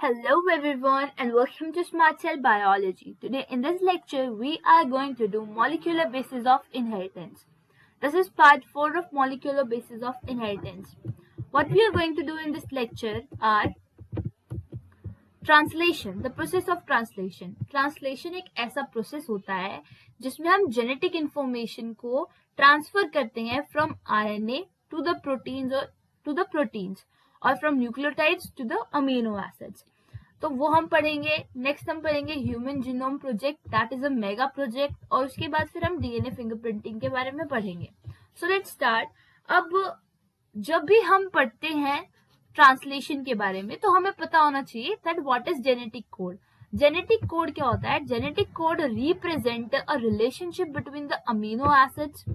Hello everyone and welcome to Smart Cell Biology. Today in this lecture we are going to do molecular basis of inheritance. This is part 4 of molecular basis of inheritance. What we are going to do in this lecture are translation, the process of translation. Translation एक ऐसा process होता है जिसमें हम genetic information को transfer करते हैं from RNA to the proteins और from nucleotides to the amino acids. तो वो हम पढ़ेंगे. नेक्स्ट हम पढ़ेंगे human genome project, that is a mega project. और उसके बाद फिर हम डीएनए फिंगरप्रिंटिंग के बारे में पढ़ेंगे. So let's start. अब जब भी हम पढ़ते हैं ट्रांसलेशन के बारे में तो हमें पता होना चाहिए that what is genetic code. Genetic code क्या होता है? Genetic code represent a relationship between the amino acids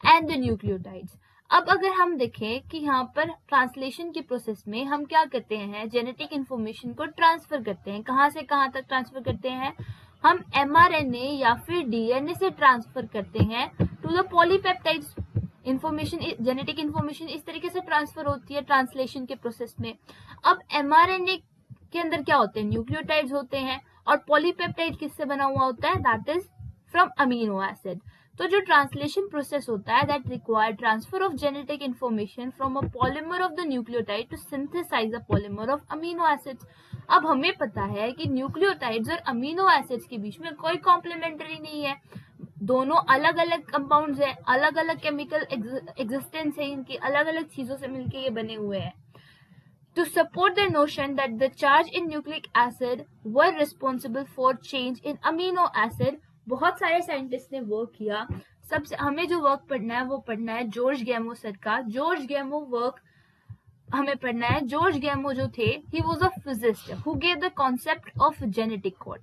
and the nucleotides. अब अगर हम देखें कि यहाँ पर ट्रांसलेशन के प्रोसेस में हम क्या करते हैं, जेनेटिक इंफॉर्मेशन को ट्रांसफर करते हैं. कहाँ से कहाँ तक ट्रांसफर करते हैं? हम एमआरएनए या फिर डीएनए से ट्रांसफर करते हैं to the polypeptides. Information, genetic information इस तरीके से ट्रांसफर होती है ट्रांसलेशन के प्रोसेस में. अब एमआरएनए के अंदर क्या होते हैं? न्यूक्लियोटाइड्स होते हैं. और पॉलीपेप्टाइड किससे बना हुआ होता है? That is from amino acid. तो जो ट्रांसलेशन प्रोसेस होता है that require transfer of genetic information from a polymer of the nucleotide to synthesize a polymer of amino acids. अब हमें पता है कि न्यूक्लियोटाइड्स और अमीनो एसिड्स के बीच में कोई कॉम्प्लीमेंट्री नहीं है. दोनों अलग अलग कंपाउंड्स हैं, अलग अलग केमिकल एग्जिस्टेंस है इनकी, अलग अलग चीजों से मिलके ये बने हुए हैं. To support the notion that the charge in nucleic acid were responsible for change in amino acid, बहुत सारे साइंटिस्ट ने वर्क किया. सबसे हमें जो वर्क पढ़ना है वो पढ़ना है जॉर्ज गैमो सर का. जॉर्ज गैमो वर्क हमें पढ़ना है. जॉर्ज गैमो जो थे, he was a physicist who gave the concept of genetic code.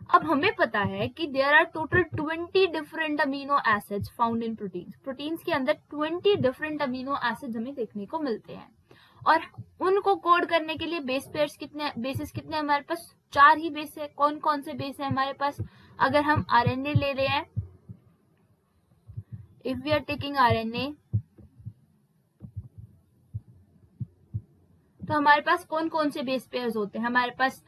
अब हमें पता है कि there are total 20 different amino acids found in proteins. Proteins के अंदर 20 डिफरेंट अमीनो एसिड्स हमें देखने को मिलते हैं. और उनको कोड करने के लिए बेसिस कितने हमारे पास? 4 ही बेस है. कौन कौन से बेस है हमारे पास? अगर हम आरएनए ले रहे हैं, if we are taking RNA, तो हमारे पास कौन कौन से बेस पेयर्स होते हैं? हमारे पास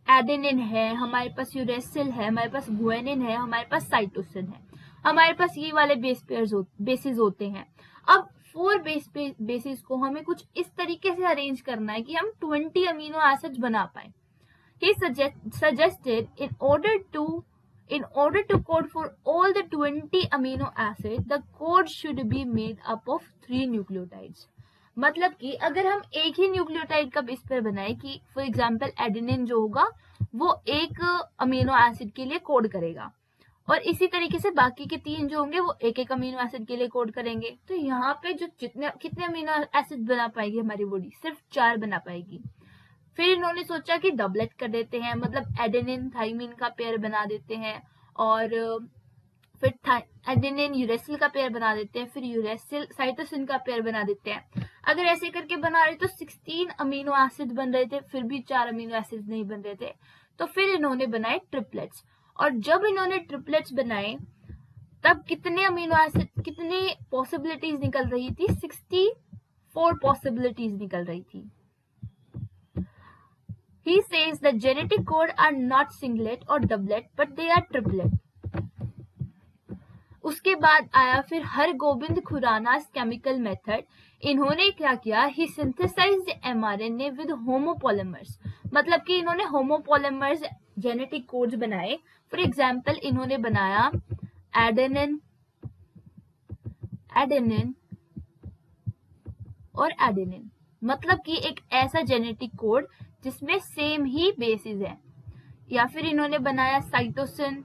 एडेनिन है, हमारे पास यूरेसिल है, हमारे पास गुआनिन है, हमारे पास साइटोसिन है. हमारे पास ये वाले बेसिस होते हैं. अब 4 बेसिस को हमें कुछ इस तरीके से अरेंज करना है कि हम 20 अमीनो एसिड्स बना पाए. He suggested in order to code for all the 20 amino acids, the code should be made up of 3 nucleotides. मतलब कि अगर हम एक ही न्यूक्लियोटाइड का बेस पेयर बनाए, कि फॉर एग्जांपल एडेनिन जो होगा वो एक अमीनो एसिड के लिए कोड करेगा और इसी तरीके से बाकी के 3 जो होंगे वो एक एक अमीनो एसिड के लिए कोड करेंगे. तो यहाँ पे जो कितने अमीनो एसिड बना पाएगी हमारी बॉडी? सिर्फ 4 बना पाएगी. फिर इन्होंने सोचा कि डबलेट कर देते हैं, मतलब एडेनिन थाइमिन का पेयर बना देते हैं और फिर एडेनिन यूरेसिल का पेयर बना देते हैं, फिर यूरेसिल साइटोसिन का पेयर बना देते हैं. अगर ऐसे करके बना रहे तो 16 अमीनो एसिड बन रहे थे, फिर भी 4 अमीनो एसिड नहीं बन रहे थे. तो फिर इन्होंने बनाए ट्रिपलेट्स. और जब इन्होंने ट्रिपलेट्स बनाए तब कितने अमीनो एसिड, कितनी पॉसिबिलिटीज निकल रही थी? 64 पॉसिबिलिटीज निकल रही थी. He says that genetic code are not singlet or doublet, but they are triplet. उसके बाद आया फिर हरगोबिंद खुराना's केमिकल मेथड. इन्होंने क्या किया? He synthesized mRNA with homopolymers. मतलब कि इन्होंने homopolymers जेनेटिक कोड्स बनाए. फॉर एग्जाम्पल इन्होंने बनाया एडेनिन और एडेनिन, मतलब कि एक ऐसा जेनेटिक कोड जिसमें सेम ही बेसिस है. या फिर इन्होंने बनाया साइटोसिन.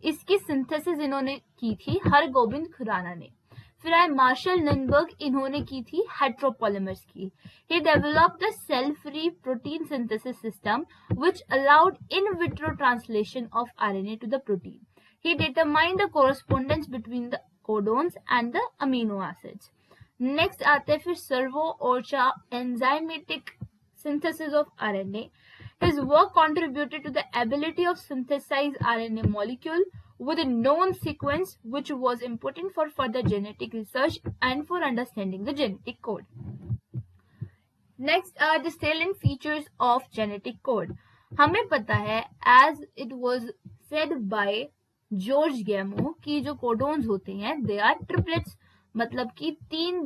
इसकी सिंथेसिस इन्होंने की थी हरगोबिंद खुराना ने. फिर आए मार्शल ननबर्ग, इन्होंने की थी हेट्रोपॉलीमर्स की. He developed the cell free protein synthesis system which allowed in vitro translation of RNA to the protein. He determined the correspondence between the codons and the amino acids. Next आते हैं फिर Severo Ochoa, enzymatic synthesis of RNA. His work contributed to the ability of synthesize RNA molecule with a known sequence which was important for further genetic research and for understanding the genetic code. Next are the salient features of genetic code. हमें पता है as it was said by George Gamow कि जो codons होते हैं they are triplets, मतलब कि तीन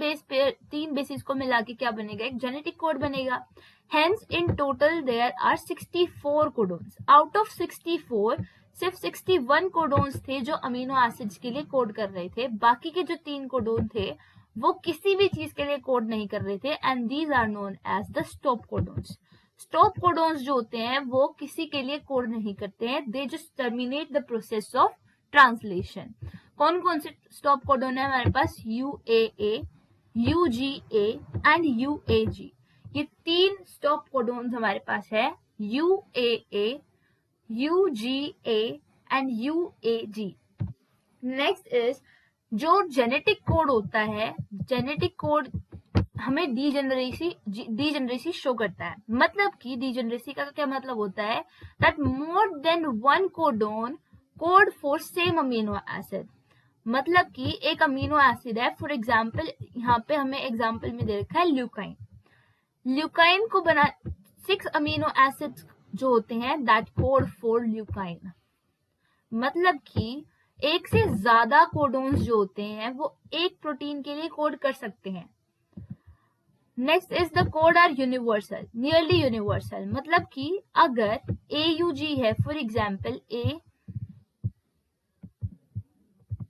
बेसिस को मिला के क्या बनेगा, एक जेनेटिक कोड बनेगा. Hence in total there are 64 codons. Out of 64 सिर्फ 61 कोडोन्स थे जो अमीनो एसिड्स के लिए कोड कर रहे थे. बाकी के जो 3 कोडोन थे वो किसी भी चीज के लिए कोड नहीं कर रहे थे, and these are known as the stop codons. Stop codons जो होते हैं वो किसी के लिए कोड नहीं करते हैं, they just terminate the process of translation. कौन कौन से स्टॉप कोडोन है हमारे पास, UAA, UGA एंड UAG. ये 3 स्टॉप कोडोन्स हमारे पास है, UAA, UGA and UAG. Next is जो जेनेटिक कोड होता है, जेनेटिक कोड हमें डीजेनरेसी शो करता है. मतलब कि डीजेनरेसी का क्या मतलब होता है, that more than one codon code for same amino acid. मतलब कि एक अमीनो एसिड है, फॉर एग्जांपल यहाँ पे हमें एग्जांपल में दे रखा है ल्यूकाइन. ल्यूकाइन को बना 6 अमीनो एसिड्स जो होते हैं दैट कोड फॉर ल्यूकाइन. मतलब कि एक से ज्यादा कोडोन्स जो होते हैं वो एक प्रोटीन के लिए कोड कर सकते हैं. Next is the code are universal, nearly universal. मतलब कि अगर AUG है, फॉर एग्जाम्पल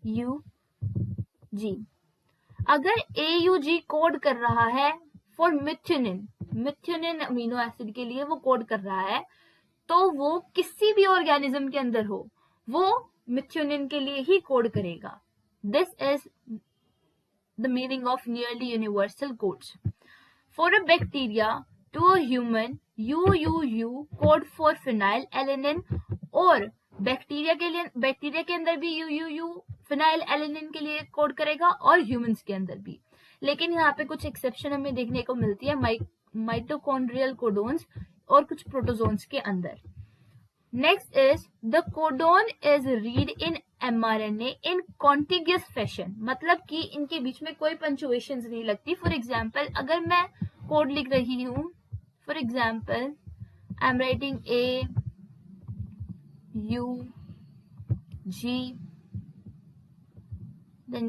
AUG, अगर AUG कोड कर रहा है फॉर मिथ्योनिन अमीनो एसिड के लिए वो कोड कर रहा है, तो वो किसी भी ऑर्गेनिज्म के अंदर हो वो मिथ्योनिन के लिए ही कोड करेगा. This is the meaning of nearly universal codes. For a bacteria to a human, UUU code for phenyl alanine, और बैक्टीरिया के अंदर भी UUU फिनाइल एलेनिन के लिए कोड करेगा और ह्यूमंस के अंदर भी. लेकिन यहाँ पे कुछ एक्सेप्शन हमें देखने को मिलती है माइटोकॉन्ड्रियल कोडोन्स और कुछ प्रोटोजोन्स के अंदर. Next is the codon is read in mRNA in contiguous fashion. मतलब कि इनके बीच में कोई पंचुएशन नहीं लगती. फॉर एग्जाम्पल अगर मैं कोड लिख रही हूं, for example I am writing AUG then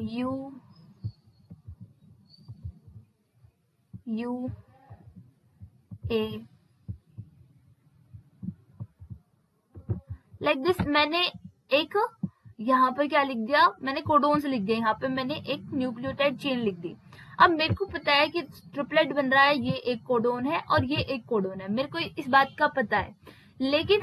UA like this. मैंने एक यहाँ पर क्या लिख दिया, मैंने कोडोन्स लिख दिया, यहाँ पे मैंने एक न्यूक्लियोटाइड चेन लिख दी. अब मेरे को पता है कि ट्रिपलेट बन रहा है, ये एक कोडोन है और ये एक कोडोन है, मेरे को इस बात का पता है. लेकिन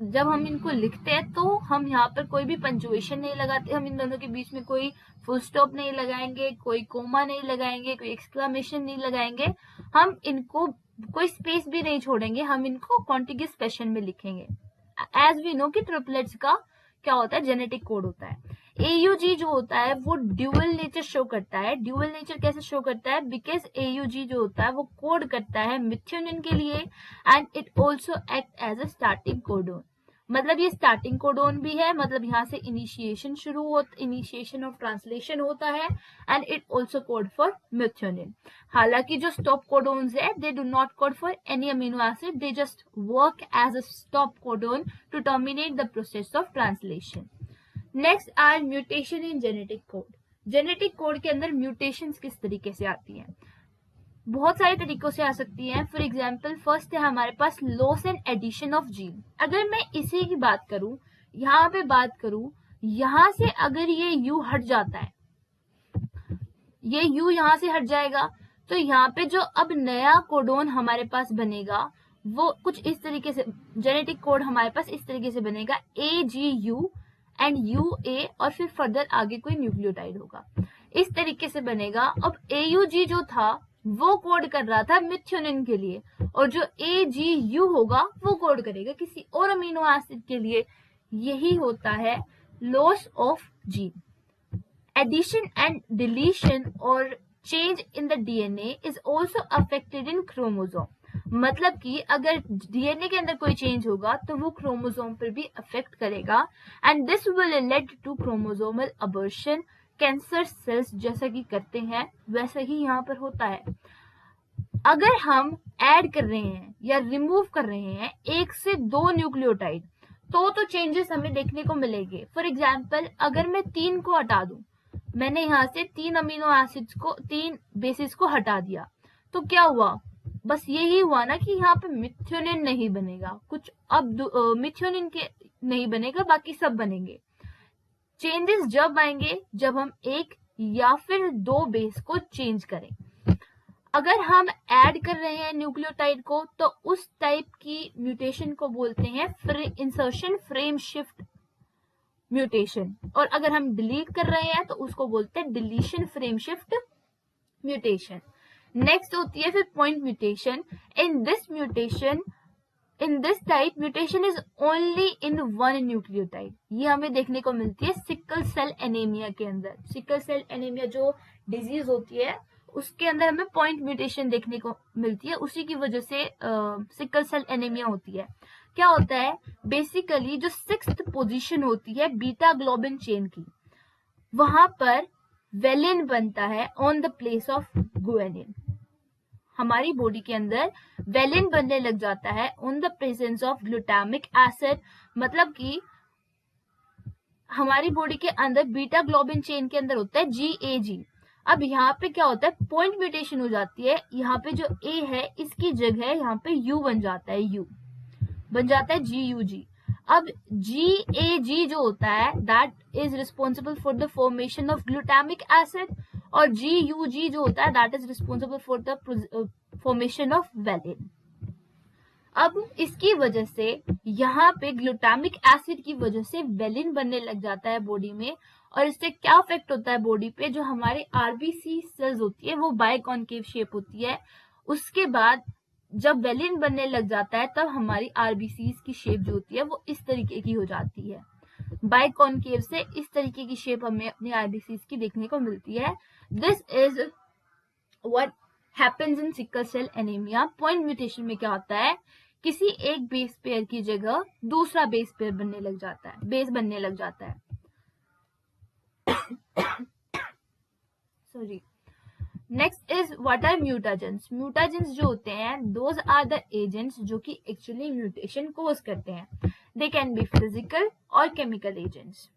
जब हम इनको लिखते हैं तो हम यहाँ पर कोई भी पंचुएशन नहीं लगाते, हम इन दोनों के बीच में कोई फुल स्टॉप नहीं लगाएंगे, कोई कोमा नहीं लगाएंगे, कोई एक्सक्लामेशन नहीं लगाएंगे, हम इनको कोई स्पेस भी नहीं छोड़ेंगे, हम इनको कॉन्टिग्यूस फैशन में लिखेंगे. एज वी नो कि ट्रिपलेट्स का क्या होता है, जेनेटिक कोड होता है. AUG जो होता है वो ड्यूअल नेचर शो करता है. ड्यूअल नेचर कैसे शो करता है, बिकॉज AUG जो होता है वो कोड करता है मिथ्योनिन के लिए and it also act as a starting codon. मतलब ये स्टार्टिंग कोडोन भी है, मतलब यहाँ से इनिशिएशन ऑफ ट्रांसलेशन होता है and it also code for methionine. हालांकि जो स्टॉप कोडोन्स है they do not code for any amino acid, they just work as a stop codon to terminate the process of translation. Next are mutation in genetic code. Genetic code के अंदर mutations किस तरीके से आती हैं, बहुत सारे तरीकों से आ सकती हैं. फॉर एग्जाम्पल फर्स्ट है हमारे पास loss and addition of gene. अगर मैं इसी की बात करूं, यहाँ पे बात करूं, यहाँ से अगर ये U हट जाता है, ये U यहाँ से हट जाएगा, तो यहाँ पे जो अब नया कोडोन हमारे पास बनेगा वो कुछ इस तरीके से, जेनेटिक कोड हमारे पास इस तरीके से बनेगा AGU एंड UA और फिर फर्दर आगे कोई न्यूक्लियोटाइड होगा, इस तरीके से बनेगा. अब AUG जो था वो कोड कर रहा था मिथ्योनिन के लिए, और जो AGU होगा वो कोड करेगा किसी और अमीनो एसिड के लिए. यही होता है loss of gene. Addition and deletion और change in the DNA is also affected in chromosome. मतलब कि अगर डीएनए के अंदर कोई चेंज होगा तो वो क्रोमोसोम पर भी अफेक्ट करेगा and this will lead to chromosomal abortion. Cancer cells जैसा कि करते हैं वैसा ही यहाँ पर होता है। अगर हम ऐड कर रहे हैं या रिमूव कर रहे हैं 1 से 2 न्यूक्लियोटाइड तो चेंजेस हमें देखने को मिलेंगे। फॉर एग्जाम्पल अगर मैं 3 को हटा दूं, मैंने यहाँ से 3 अमीनो एसिड्स को 3 बेसिस को हटा दिया तो क्या हुआ, बस यही हुआ ना कि यहाँ पे मिथ्योनिन नहीं बनेगा, कुछ अब मिथ्योनिन के नहीं बनेगा, बाकी सब बनेंगे। चेंजेस जब आएंगे जब हम 1 या फिर 2 बेस को चेंज करें। अगर हम ऐड कर रहे हैं न्यूक्लियोटाइड को तो उस टाइप की म्यूटेशन को बोलते हैं इंसर्शन फ्रेम शिफ्ट म्यूटेशन, और अगर हम डिलीट कर रहे हैं तो उसको बोलते हैं deletion frame shift mutation. Next होती है फिर point mutation. In this type mutation is only in 1 nucleotide. ये हमें देखने को मिलती है सिकल सेल एनीमिया के अंदर। सिकल सेल एनीमिया जो डिजीज होती है उसके अंदर हमें पॉइंट म्यूटेशन देखने को मिलती है, उसी की वजह से सिकल सेल एनीमिया होती है। क्या होता है, बेसिकली जो 6th पोजीशन होती है बीटा ग्लोबिन चेन की, वहां पर वेलिन बनता है on the place of guanine. हमारी बॉडी के अंदर वेलिन बनने लग जाता है on the presence of glutamic acid. मतलब कि हमारी बॉडी के अंदर बीटा ग्लोबिन चेन के अंदर होता है GAG। अब यहाँ पे क्या होता है, पॉइंट म्यूटेशन हो जाती है। यहाँ पे जो A है इसकी जगह यहाँ पे U बन जाता है, U बन जाता है GUG। अब GAG जो होता है that is responsible for the formation of glutamic acid, और GUG जो होता है that is responsible for the formation of valine. अब इसकी वजह से यहाँ पे ग्लूटामिक एसिड की वजह से वेलिन बनने लग जाता है बॉडी में, और इससे क्या इफेक्ट होता है बॉडी पे, जो हमारे आरबीसी सेल्स होती है वो बाइकॉन्केव शेप होती है। उसके बाद जब वेलिन बनने लग जाता है तब हमारी आरबीसी की शेप जो होती है वो इस तरीके की हो जाती है। बाइकॉन्केव से इस तरीके की शेप हमें अपनी आरबीसी की देखने को मिलती है। This is what happens in sickle cell anaemia. Point mutation में क्या होता है, किसी एक बेस पेयर की जगह दूसरा बेस पेयर बनने लग जाता है, बेस बनने लग जाता है। Sorry. Next is what are mutagens. Mutagens जो होते हैं दोज आर द एजेंट्स जो कि एक्चुअली म्यूटेशन कोज करते हैं। दे कैन बी फिजिकल और केमिकल एजेंट्स।